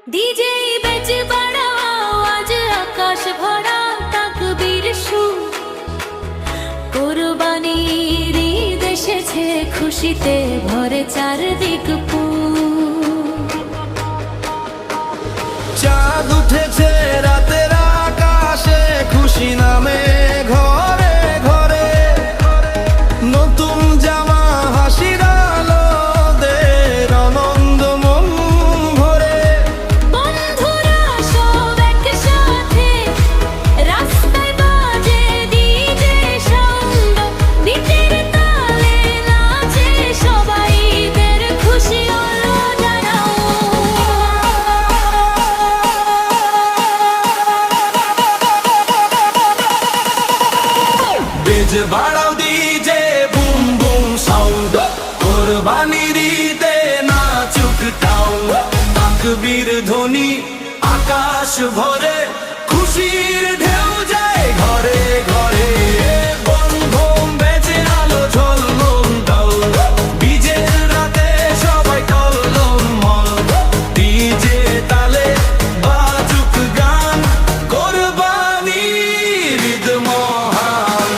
DJ বেজে বাড়াও আওয়াজ, আকাশ ভরা তাকবীর সুর। কোরবানির ঈদ এসেছে, খুশিতে ভরে চারদিক পুর। চাঁদ উঠেছে রাতের আকাশে, খুশি নামে ঘরে ঘরে। নতুন জামা হাসির আলো দের আনন্দ মন ভরে। বন্ধুরা সব একসাথে, রাস্তায় বাজে ডিজে সাউন্ড। বিটের তালে নাচে সবাই, ঈদের খুশি হলো জানাও। বেজে বাড়াও ডিজে বুম বুম সাউন্ড, কোরবানির ঈদে নাচুক টাউন। তাকবীর ধ্বনি আকাশ ভরে, খুশির ঢেউ যায় ঘরে ঘরে। বম বম বেজে আলো ঝলমল দল, বিজের রাতে সবাই টলমল মল। ডিজে তালে বাজুক গান, কোরবানির ঈদ মহান।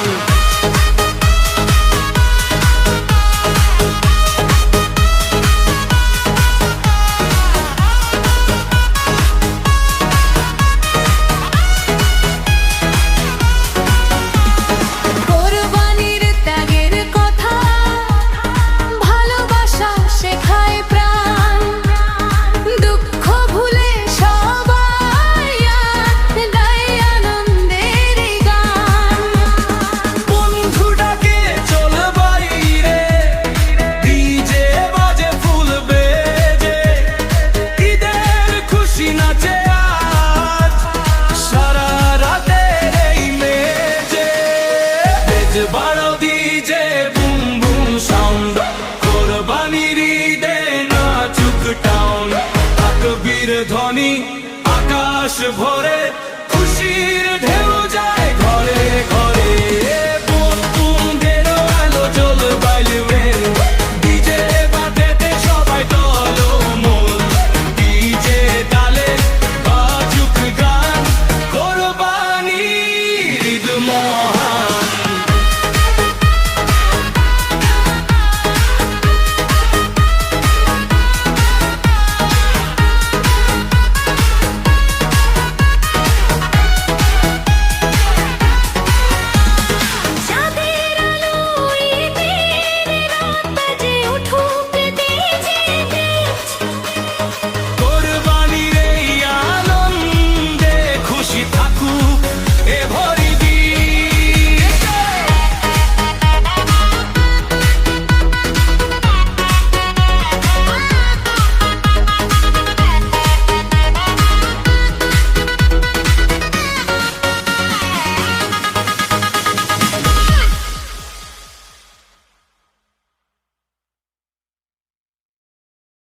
কোরবানির ত্যাগের কথা, ভালোবাসা শেখায় প্রাণ। দুঃখ ভুলে সবাই গায় আনন্দের গান। বন্ধু ডাকে চল বাইরে, ডিজে বাজে ফুল বেজে। ঈদের খুশি নাচে আজ সারা রাতের এই মেজে। বেজে বাড়াও ডিজে বুম বুম সাউন্ড, কোরবানির ঈদে নাচুক টাউন। তাকবীর ধ্বনি আকাশ ভরে,